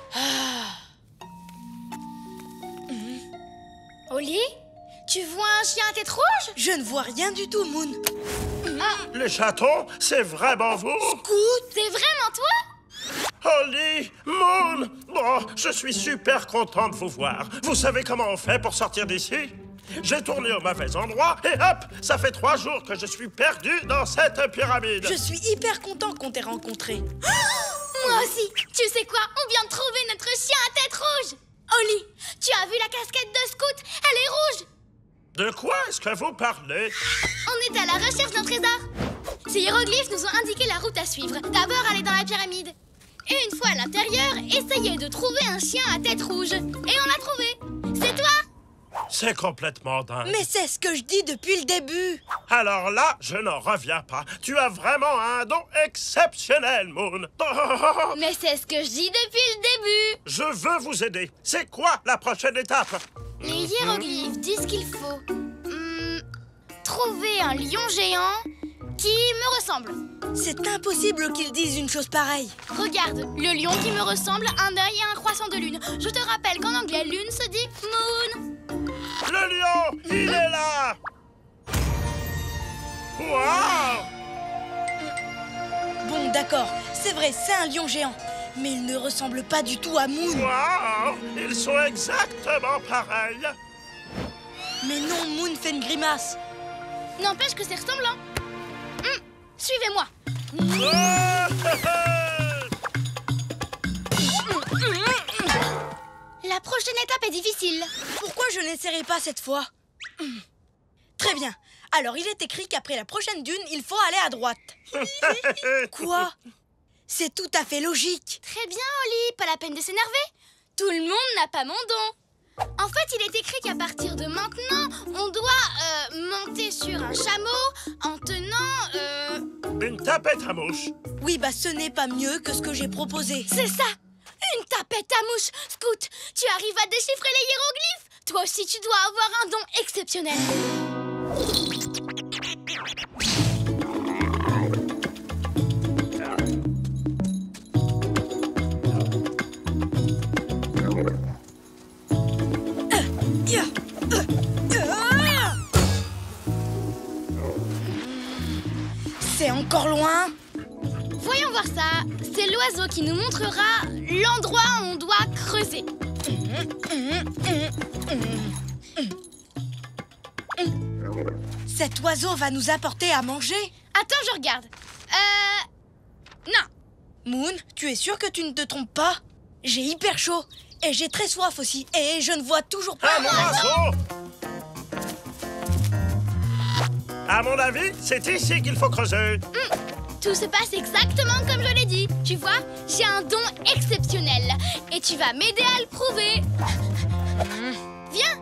Oli, tu vois un chien à tête rouge? Je ne vois rien du tout, Moon. Les chatons, c'est vraiment vous? Scoot? C'est vraiment toi? Oli, Moon! Bon, je suis super content de vous voir. Vous savez comment on fait pour sortir d'ici? J'ai tourné au mauvais endroit et hop, ça fait 3 jours que je suis perdu dans cette pyramide. Je suis hyper content qu'on t'ait rencontré. Moi aussi. Tu sais quoi? On vient de trouver notre chien à tête rouge. Oli, tu as vu la casquette de Scout? Elle est rouge. De quoi est-ce que vous parlez? On est à la recherche d'un trésor. Ces hiéroglyphes nous ont indiqué la route à suivre. D'abord, aller dans la pyramide. Et une fois à l'intérieur, essayer de trouver un chien à tête rouge. Et on l'a trouvé. C'est toi? C'est complètement dingue. Mais c'est ce que je dis depuis le début. Alors là, je n'en reviens pas. Tu as vraiment un don exceptionnel, Moon. Mais c'est ce que je dis depuis le début. Je veux vous aider. C'est quoi la prochaine étape? Les hiéroglyphes disent qu'il faut trouver un lion géant qui me ressemble. C'est impossible qu'ils disent une chose pareille. Regarde, le lion qui me ressemble, un œil et un croissant de lune. Je te rappelle qu'en anglais, lune se dit moon. Le lion, il est là! Waouh! Bon, d'accord, c'est vrai, c'est un lion géant. Mais il ne ressemble pas du tout à Moon. Waouh! Ils sont exactement pareils. Mais non, Moon fait une grimace. N'empêche que c'est ressemblant. Suivez-moi. La prochaine étape est difficile. Pourquoi je n'essaierai pas cette fois? Très bien. Alors, il est écrit qu'après la prochaine dune, il faut aller à droite. Quoi? C'est tout à fait logique. Très bien, Oli. Pas la peine de s'énerver. Tout le monde n'a pas mon don. En fait, il est écrit qu'à partir de maintenant, on doit monter sur un chameau en tenant... Une tapette à mouche. Oui, bah ce n'est pas mieux que ce que j'ai proposé. C'est ça! Une tapette à mouche! Scout, tu arrives à déchiffrer les hiéroglyphes? Toi aussi, tu dois avoir un don exceptionnel. C'est encore loin? Voyons voir ça. C'est l'oiseau qui nous montrera l'endroit où on doit creuser. Cet oiseau va nous apporter à manger? Attends, je regarde. Non. Moon, tu es sûr que tu ne te trompes pas? J'ai hyper chaud. Et j'ai très soif aussi. Et je ne vois toujours pas... Un oiseau! À mon avis, c'est ici qu'il faut creuser. Tout se passe exactement comme je l'ai dit. Tu vois, j'ai un don exceptionnel. Et tu vas m'aider à le prouver. Viens.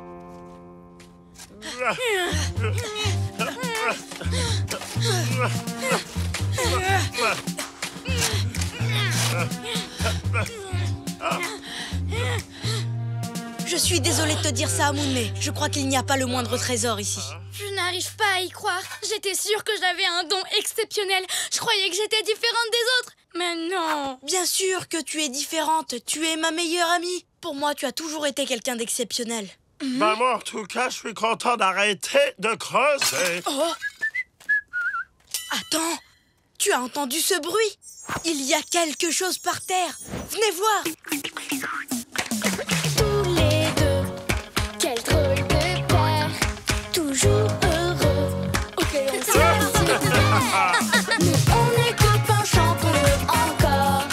Je suis désolée de te dire ça, Moon, mais je crois qu'il n'y a pas le moindre trésor ici. Je n'arrive pas à y croire. J'étais sûre que j'avais un don exceptionnel. Je croyais que j'étais différente des autres. Mais non. Bien sûr que tu es différente. Tu es ma meilleure amie. Pour moi, tu as toujours été quelqu'un d'exceptionnel. Bah moi, en tout cas, je suis content d'arrêter de creuser. Oh! Attends, tu as entendu ce bruit? Il y a quelque chose par terre. Venez voir. Tous les deux, quel drôle de paire, toujours heureux, ok on soit sur terre. Nous on est copains, chantons-le encore,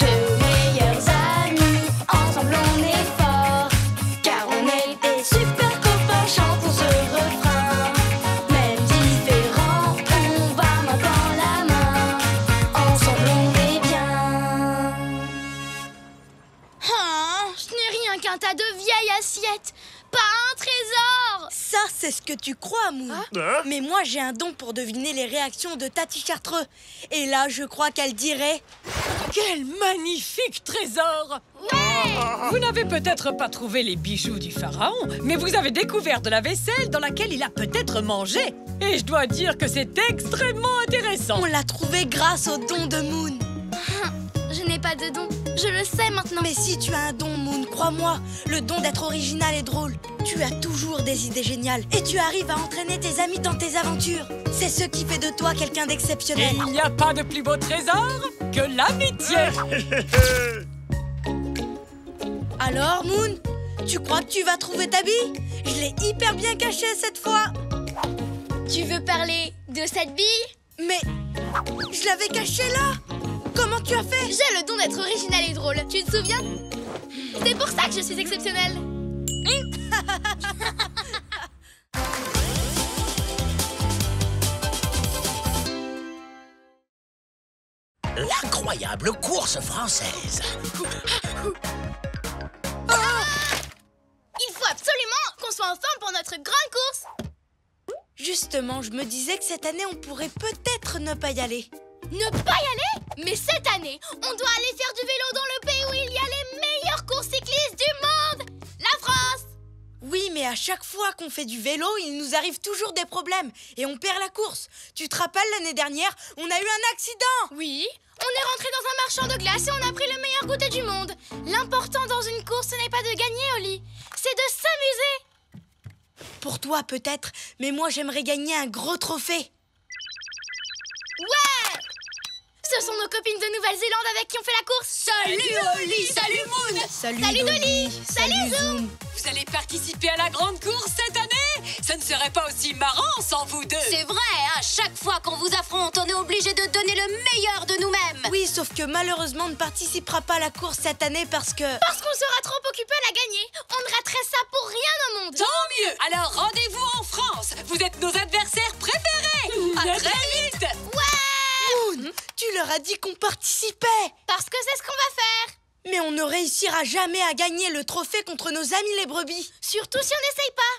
deux meilleurs amis, ensemble on est forts, car on est des super copains, chantons ce refrain. Même différents, on va main dans la main, ensemble on est bien. Oh, ce n'est rien qu'un tas de vieilles assiettes. Pas un trésor. Ça, c'est ce que tu crois, Moon. Hein? Mais moi, j'ai un don pour deviner les réactions de Tati Chartreux. Et là, je crois qu'elle dirait... Quel magnifique trésor! Vous n'avez peut-être pas trouvé les bijoux du pharaon, mais vous avez découvert de la vaisselle dans laquelle il a peut-être mangé. Et je dois dire que c'est extrêmement intéressant. On l'a trouvé grâce au don de Moon. Je n'ai pas de don. Je le sais maintenant. Mais si tu as un don, Moon, crois-moi, le don d'être original et drôle. Tu as toujours des idées géniales et tu arrives à entraîner tes amis dans tes aventures. C'est ce qui fait de toi quelqu'un Et d'exceptionnel. il n'y a pas de plus beau trésor que l'amitié. Alors, Moon, tu crois que tu vas trouver ta bille? Je l'ai hyper bien cachée cette fois. Tu veux parler de cette bille? Mais je l'avais cachée là. Comment tu as fait? J'ai le don d'être original et drôle. Tu te souviens? C'est pour ça que je suis exceptionnelle. L'incroyable course française. Il faut absolument qu'on soit ensemble pour notre grande course. Justement, je me disais que cette année, on pourrait peut-être ne pas y aller. Ne pas y aller? Mais cette année, on doit aller faire du vélo dans le pays où il y a les meilleures courses cyclistes du monde, la France. Oui, mais à chaque fois qu'on fait du vélo, il nous arrive toujours des problèmes et on perd la course. Tu te rappelles, l'année dernière, on a eu un accident. Oui, on est rentré dans un marchand de glace et on a pris le meilleur goûter du monde. L'important dans une course, ce n'est pas de gagner, Oli, c'est de s'amuser. Pour toi, peut-être, mais moi, j'aimerais gagner un gros trophée. Ouais! Ce sont nos copines de Nouvelle-Zélande avec qui on fait la course. Salut Oli, salut Moon. Salut Dolly, salut Zoom. Vous allez participer à la grande course cette année? Ce ne serait pas aussi marrant sans vous deux. C'est vrai, hein, chaque fois qu'on vous affronte, on est obligé de donner le meilleur de nous-mêmes. Oui, sauf que malheureusement, on ne participera pas à la course cette année parce que... Parce qu'on sera trop occupés à la gagner. On ne raterait ça pour rien au monde. Tant mieux. Alors rendez-vous en France. Vous êtes nos adversaires préférés. À très vite. Moon, tu leur as dit qu'on participait. Parce que c'est ce qu'on va faire. Mais on ne réussira jamais à gagner le trophée contre nos amis les brebis. Surtout si on n'essaye pas.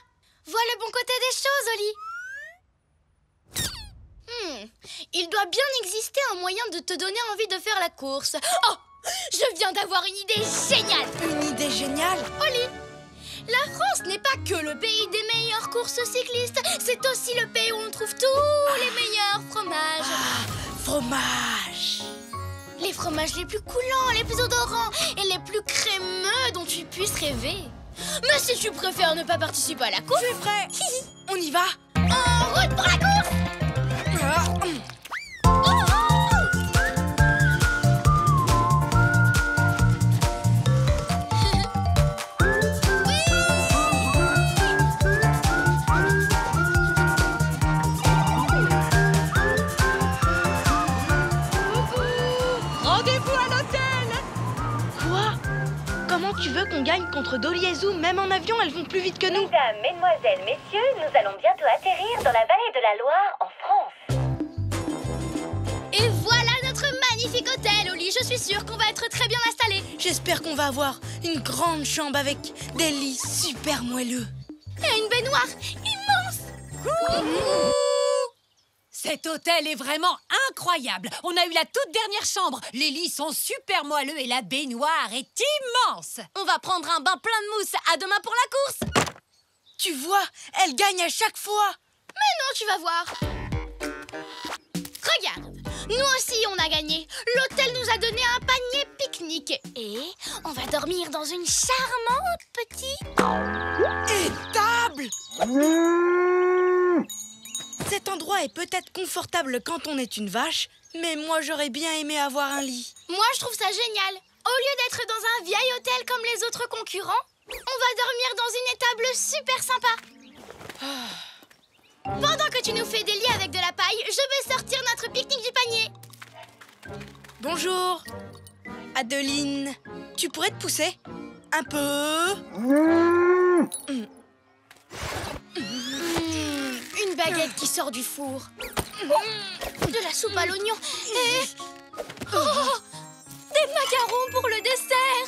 Vois le bon côté des choses, Oli. Il doit bien exister un moyen de te donner envie de faire la course. Oh, je viens d'avoir une idée géniale. Une idée géniale? Oli, la France n'est pas que le pays des meilleures courses cyclistes. C'est aussi le pays où on trouve tous les meilleurs fromages. Fromage. Les fromages les plus coulants, les plus odorants et les plus crémeux dont tu puisses rêver. Mais si tu préfères ne pas participer à la course... Je suis prêt. On y va. En route pour la course. Rendez-vous à l'hôtel. Quoi? Comment tu veux qu'on gagne contre Dolly et Zoom? Même en avion, elles vont plus vite que nous. Mesdames, mesdemoiselles, messieurs, nous allons bientôt atterrir dans la vallée de la Loire, en France. Et voilà notre magnifique hôtel, Oli. Je suis sûre qu'on va être très bien installés. J'espère qu'on va avoir une grande chambre avec des lits super moelleux. Et une baignoire immense. Coucou! Cet hôtel est vraiment incroyable. On a eu la toute dernière chambre. Les lits sont super moelleux et la baignoire est immense. On va prendre un bain plein de mousse. À demain pour la course. Tu vois, elle gagne à chaque fois. Mais non, tu vas voir. Regarde, nous aussi on a gagné. L'hôtel nous a donné un panier pique-nique. Et on va dormir dans une charmante petite étable. Cet endroit est peut-être confortable quand on est une vache, mais moi j'aurais bien aimé avoir un lit. Moi je trouve ça génial. Au lieu d'être dans un vieil hôtel comme les autres concurrents, on va dormir dans une étable super sympa. Pendant que tu nous fais des lits avec de la paille, je vais sortir notre pique-nique du panier. Bonjour. Adeline, tu pourrais te pousser un peu? Une baguette qui sort du four. De la soupe à l'oignon et... Oh, des macarons pour le dessert.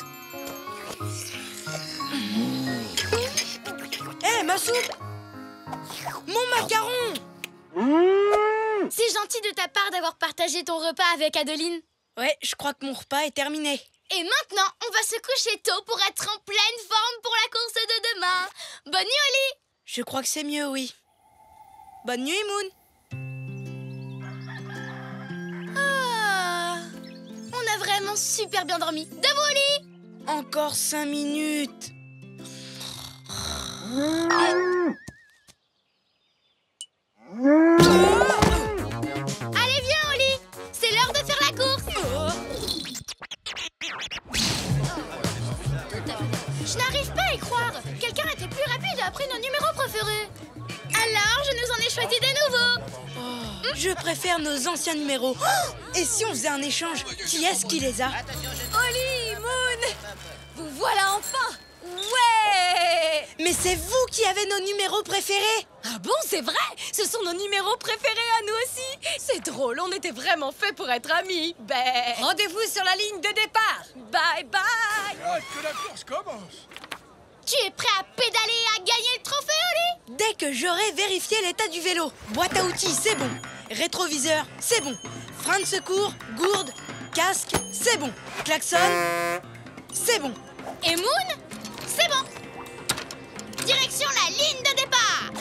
Hé, ma soupe! Mon macaron! C'est gentil de ta part d'avoir partagé ton repas avec Adeline. Ouais, je crois que mon repas est terminé. Et maintenant, on va se coucher tôt pour être en pleine forme pour la course de demain. Bonne nuit, Oli! Je crois que c'est mieux, oui. Bonne nuit, Moon. Ah, on a vraiment super bien dormi. Debout, Oli! Encore 5 minutes. Allez, viens, Oli! C'est l'heure de faire la course! Je n'arrive pas à y croire! Quelqu'un était plus rapide et a pris nos numéros préférés! Alors, je nous en ai choisi des nouveaux! Je préfère nos anciens numéros. Et si on faisait un échange, qui est-ce qui les a? Oli, Moon, vous voilà enfin. Ouais! Mais c'est vous qui avez nos numéros préférés! Ah bon, c'est vrai? Ce sont nos numéros préférés à nous aussi. C'est drôle, on était vraiment faits pour être amis. Ben, rendez-vous sur la ligne de départ. Bye bye. Hâte que la course commence. Tu es prêt à pédaler et à gagner le trophée, Oli? Dès que j'aurai vérifié l'état du vélo. Boîte à outils, c'est bon. Rétroviseur, c'est bon. Frein de secours, gourde, casque, c'est bon. Klaxon, c'est bon. Et Moon? C'est bon! Direction la ligne de départ!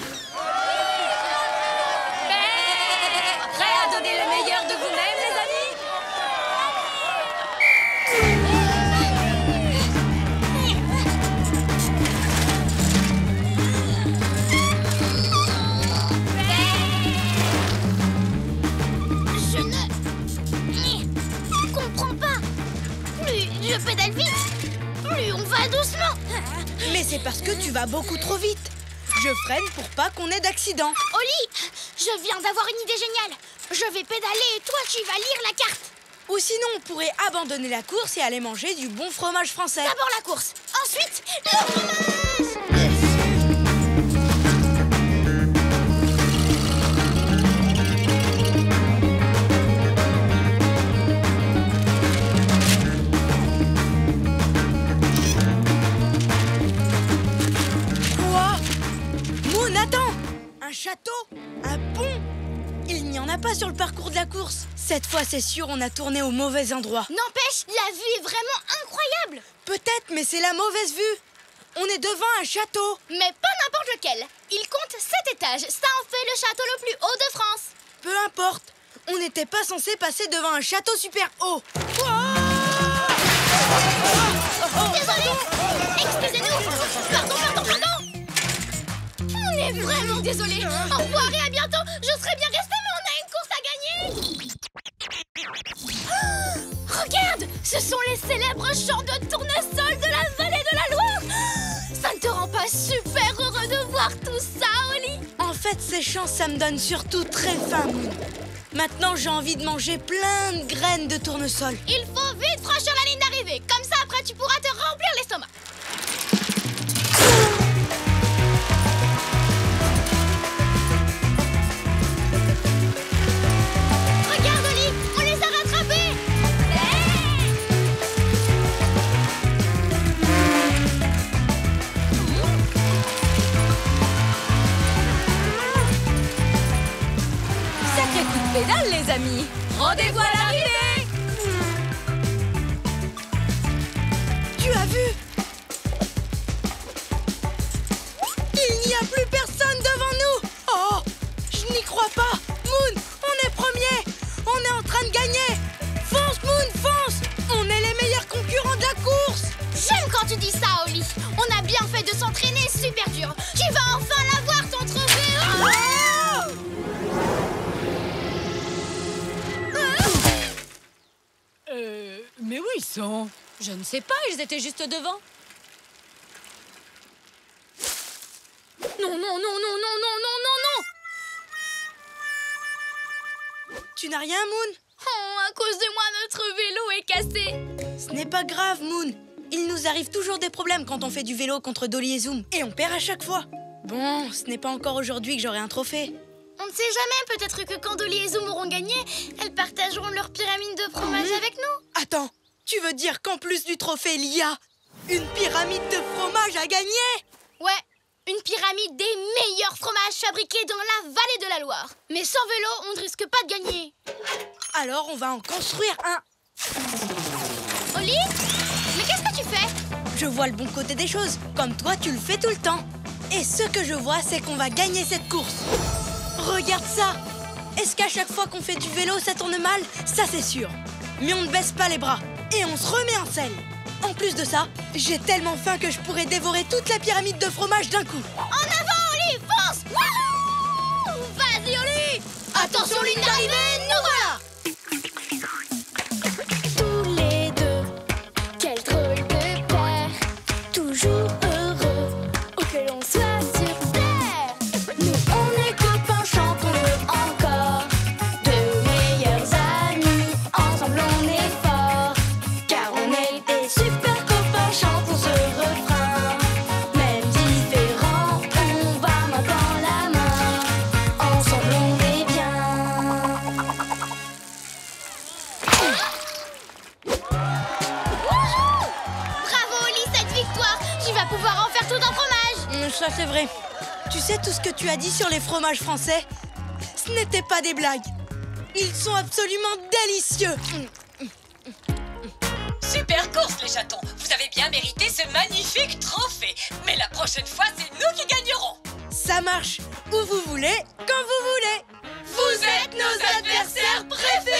Prêt à donner le meilleur de vous-même, les amis? Je ne comprends pas. Plus je pédale vite, plus on va doucement. Mais c'est parce que tu vas beaucoup trop vite. Je freine pour pas qu'on ait d'accident. Oli, je viens d'avoir une idée géniale. Je vais pédaler et toi, tu vas lire la carte. Ou sinon, on pourrait abandonner la course et aller manger du bon fromage français. D'abord la course, ensuite le fromage. Un château? Un pont? Il n'y en a pas sur le parcours de la course. Cette fois, c'est sûr, on a tourné au mauvais endroit. N'empêche, la vue est vraiment incroyable. Peut-être, mais c'est la mauvaise vue. On est devant un château. Mais pas n'importe lequel. Il compte 7 étages. Ça en fait le château le plus haut de France. Peu importe. On n'était pas censé passer devant un château super haut. Désolé. Excusez-nous. Pardon. On est vraiment désolé. Au revoir et à bientôt. Je serais bien restée, mais on a une course à gagner. Regarde, ce sont les célèbres champs de tournesol de la vallée de la Loire. Ça ne te rend pas super heureux de voir tout ça, Oli? En fait, ces champs, ça me donne surtout très faim. Maintenant, j'ai envie de manger plein de graines de tournesol. Il faut vite franchir la ligne d'arrivée. Comme ça, après, tu pourras te remplir l'estomac. les amis. Rendez-vous à l'arrivée. Tu as vu? Il n'y a plus personne devant nous. Oh, je n'y crois pas. Moon, on est premier. On est en train de gagner. Fonce, Moon, fonce. On est les meilleurs concurrents de la course. J'aime quand tu dis ça, Oli. On a bien fait de s'entraîner super dur. Tu vas enfin l'avoir, ton trophée. Mais où ils sont? Je ne sais pas, ils étaient juste devant. Non, non, non, non, non, non, non, non, non. Tu n'as rien, Moon? Oh, à cause de moi, notre vélo est cassé. Ce n'est pas grave, Moon. Il nous arrive toujours des problèmes quand on fait du vélo contre Dolly et Zoom. Et on perd à chaque fois. Bon, ce n'est pas encore aujourd'hui que j'aurai un trophée. On ne sait jamais, peut-être que quand Dolly et Zoom auront gagné, elles partageront leur pyramide de fromage avec nous. Attends, tu veux dire qu'en plus du trophée, il y a une pyramide de fromage à gagner? Ouais, une pyramide des meilleurs fromages fabriqués dans la vallée de la Loire. Mais sans vélo, on ne risque pas de gagner. Alors, on va en construire un. Oli, mais qu'est-ce que tu fais? Je vois le bon côté des choses, comme toi, tu le fais tout le temps. Et ce que je vois, c'est qu'on va gagner cette course. Regarde ça! Est-ce qu'à chaque fois qu'on fait du vélo, ça tourne mal? Ça, c'est sûr. Mais on ne baisse pas les bras et on se remet en selle. En plus de ça, j'ai tellement faim que je pourrais dévorer toute la pyramide de fromage d'un coup. En avant, Oli, fonce! Wouhou! Vas-y, Oli! Attention, ligne d'arrivée, nous voilà! Tous les deux, quel drôle de paire, toujours heureux, où que l'on soit sur terre. Nous on est copains, chantons-le encore, de meilleurs amis, ensemble on est forts, car on est des super copains, chantons ce refrain. Même différents, on va main dans la main, ensemble on est bien. Bravo, Oli, cette victoire! Tu vas pouvoir en faire tout un fromage! Ça, c'est vrai. Tu sais tout ce que tu as dit sur les fromages français? Ce n'était pas des blagues. Ils sont absolument délicieux. Super course, les chatons. Vous avez bien mérité ce magnifique trophée. Mais la prochaine fois, c'est nous qui gagnerons. Ça marche où vous voulez, quand vous voulez. Vous êtes nos adversaires préférés.